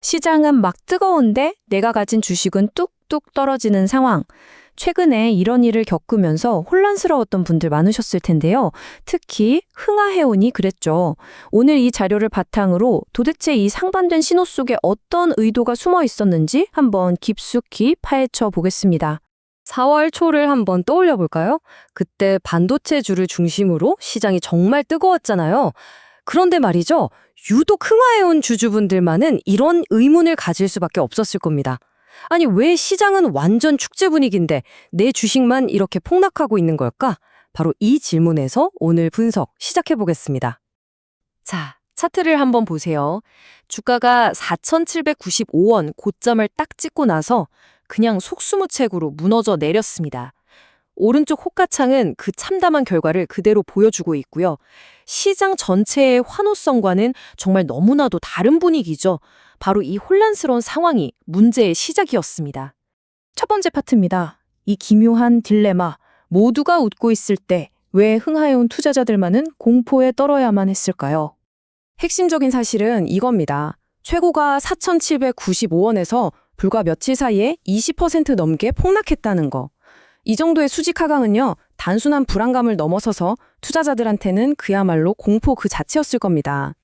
시장은 막 뜨거운데 내가 가진 주식은 뚝뚝 떨어지는 상황. 최근에 이런 일을 겪으면서 혼란스러웠던 분들 많으셨을 텐데요. 특히 흥하해운이 그랬죠. 오늘 이 자료를 바탕으로 도대체 이 상반된 신호 속에 어떤 의도가 숨어 있었는지 한번 깊숙이 파헤쳐 보겠습니다. 4월 초를 한번 떠올려 볼까요? 그때 반도체주를 중심으로 시장이 정말 뜨거웠잖아요. 그런데 말이죠. 유독 흥하해온 주주분들만은 이런 의문을 가질 수밖에 없었을 겁니다. 아니, 왜 시장은 완전 축제 분위기인데 내 주식만 이렇게 폭락하고 있는 걸까? 바로 이 질문에서 오늘 분석 시작해 보겠습니다. 자, 차트를 한번 보세요. 주가가 4,795원 고점을 딱 찍고 나서 그냥 속수무책으로 무너져 내렸습니다. 오른쪽 호가창은 그 참담한 결과를 그대로 보여주고 있고요. 시장 전체의 환호성과는 정말 너무나도 다른 분위기죠. 바로 이 혼란스러운 상황이 문제의 시작이었습니다. 첫 번째 파트입니다. 이 기묘한 딜레마. 모두가 웃고 있을 때 왜 흥하해온 투자자들만은 공포에 떨어야만 했을까요? 핵심적인 사실은 이겁니다. 최고가 4,795원에서 불과 며칠 사이에 20% 넘게 폭락했다는 거. 이 정도의 수직 하강은요, 단순한 불안감을 넘어서서 투자자들한테는 그야말로 공포 그 자체였을 겁니다.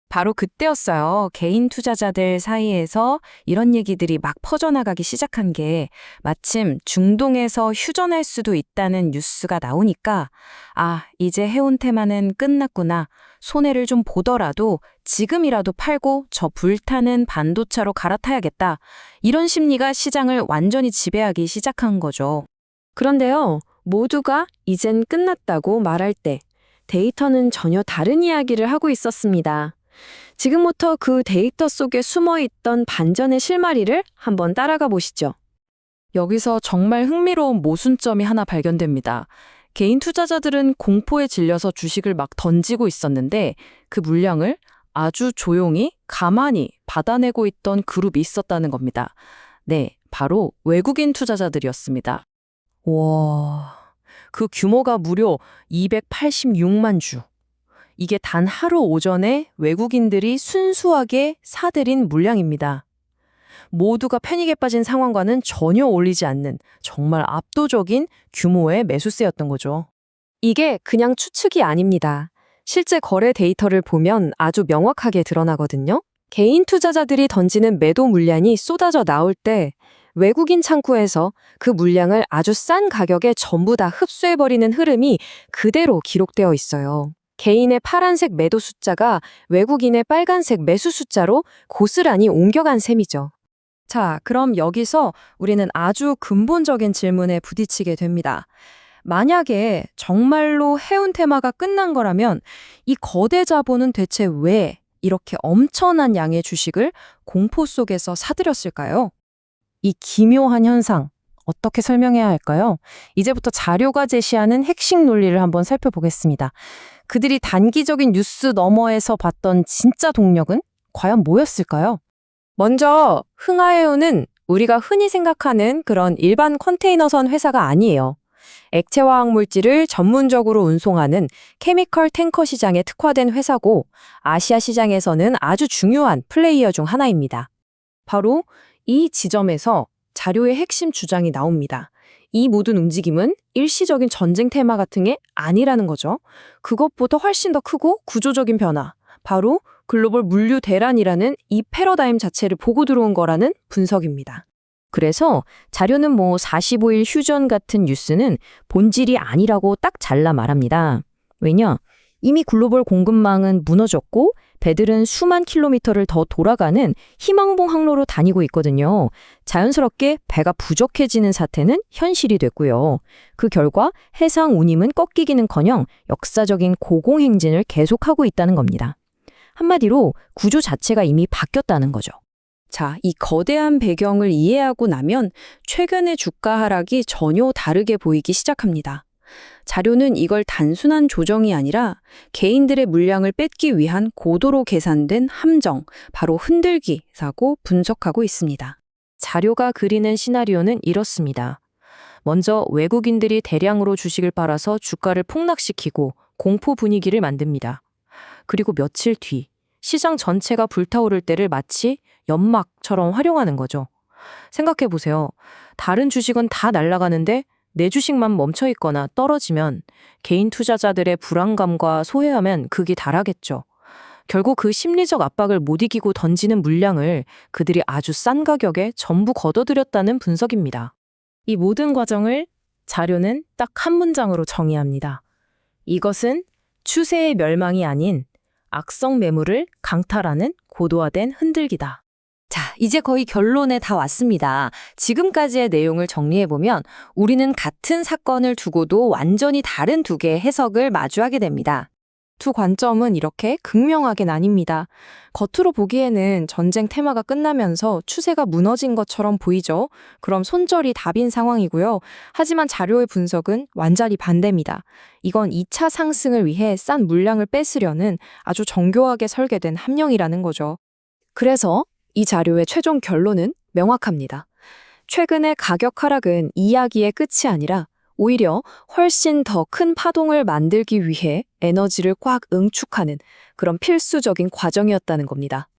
바로 그때였어요. 개인 투자자들 사이에서 이런 얘기들이 막 퍼져나가기 시작한 게 마침 중동에서 휴전할 수도 있다는 뉴스가 나오니까 아, 이제 해운 테마는 끝났구나. 손해를 좀 보더라도 지금이라도 팔고 저 불타는 반도체로 갈아타야겠다. 이런 심리가 시장을 완전히 지배하기 시작한 거죠. 그런데요, 모두가 이젠 끝났다고 말할 때 데이터는 전혀 다른 이야기를 하고 있었습니다. 지금부터 그 데이터 속에 숨어있던 반전의 실마리를 한번 따라가 보시죠. 여기서 정말 흥미로운 모순점이 하나 발견됩니다. 개인 투자자들은 공포에 질려서 주식을 막 던지고 있었는데 그 물량을 아주 조용히 가만히 받아내고 있던 그룹이 있었다는 겁니다. 네, 바로 외국인 투자자들이었습니다. 와, 그 규모가 무려 286만 주. 이게 단 하루 오전에 외국인들이 순수하게 사들인 물량입니다. 모두가 패닉에 빠진 상황과는 전혀 어울리지 않는 정말 압도적인 규모의 매수세였던 거죠. 이게 그냥 추측이 아닙니다. 실제 거래 데이터를 보면 아주 명확하게 드러나거든요. 개인 투자자들이 던지는 매도 물량이 쏟아져 나올 때 외국인 창구에서 그 물량을 아주 싼 가격에 전부 다 흡수해버리는 흐름이 그대로 기록되어 있어요. 개인의 파란색 매도 숫자가 외국인의 빨간색 매수 숫자로 고스란히 옮겨간 셈이죠. 자, 그럼 여기서 우리는 아주 근본적인 질문에 부딪히게 됩니다. 만약에 정말로 해운 테마가 끝난 거라면 이 거대 자본은 대체 왜 이렇게 엄청난 양의 주식을 공포 속에서 사들였을까요? 이 기묘한 현상, 어떻게 설명해야 할까요? 이제부터 자료가 제시하는 핵심 논리를 한번 살펴보겠습니다. 그들이 단기적인 뉴스 너머에서 봤던 진짜 동력은 과연 뭐였을까요? 먼저 흥하해운은 우리가 흔히 생각하는 그런 일반 컨테이너선 회사가 아니에요. 액체화학 물질을 전문적으로 운송하는 케미컬 탱커 시장에 특화된 회사고 아시아 시장에서는 아주 중요한 플레이어 중 하나입니다. 바로 이 지점에서 자료의 핵심 주장이 나옵니다. 이 모든 움직임은 일시적인 전쟁 테마 같은 게 아니라는 거죠. 그것보다 훨씬 더 크고 구조적인 변화, 바로 글로벌 물류 대란이라는 이 패러다임 자체를 보고 들어온 거라는 분석입니다. 그래서 자료는 45일 휴전 같은 뉴스는 본질이 아니라고 딱 잘라 말합니다. 왜냐? 이미 글로벌 공급망은 무너졌고 배들은 수만 킬로미터를 더 돌아가는 희망봉 항로로 다니고 있거든요. 자연스럽게 배가 부족해지는 사태는 현실이 됐고요. 그 결과 해상 운임은 꺾이기는커녕 역사적인 고공행진을 계속하고 있다는 겁니다. 한마디로 구조 자체가 이미 바뀌었다는 거죠. 자, 이 거대한 배경을 이해하고 나면 최근의 주가 하락이 전혀 다르게 보이기 시작합니다. 자료는 이걸 단순한 조정이 아니라 개인들의 물량을 뺏기 위한 고도로 계산된 함정, 바로 흔들기라고 분석하고 있습니다. 자료가 그리는 시나리오는 이렇습니다. 먼저 외국인들이 대량으로 주식을 빨아서 주가를 폭락시키고 공포 분위기를 만듭니다. 그리고 며칠 뒤 시장 전체가 불타오를 때를 마치 연막처럼 활용하는 거죠. 생각해 보세요. 다른 주식은 다 날아가는데 내 주식만 멈춰 있거나 떨어지면 개인 투자자들의 불안감과 소외하면 극이 달하겠죠. 결국 그 심리적 압박을 못 이기고 던지는 물량을 그들이 아주 싼 가격에 전부 걷어들였다는 분석입니다. 이 모든 과정을 자료는 딱 한 문장으로 정의합니다. 이것은 추세의 멸망이 아닌 악성 매물을 강탈하는 고도화된 흔들기다. 자, 이제 거의 결론에 다 왔습니다. 지금까지의 내용을 정리해보면 우리는 같은 사건을 두고도 완전히 다른 두 개의 해석을 마주하게 됩니다. 두 관점은 이렇게 극명하게 나뉩니다. 겉으로 보기에는 전쟁 테마가 끝나면서 추세가 무너진 것처럼 보이죠. 그럼 손절이 답인 상황이고요. 하지만 자료의 분석은 완전히 반대입니다. 이건 2차 상승을 위해 싼 물량을 뺏으려는 아주 정교하게 설계된 함정이라는 거죠. 그래서 이 자료의 최종 결론은 명확합니다. 최근의 가격 하락은 이야기의 끝이 아니라 오히려 훨씬 더 큰 파동을 만들기 위해 에너지를 꽉 응축하는 그런 필수적인 과정이었다는 겁니다.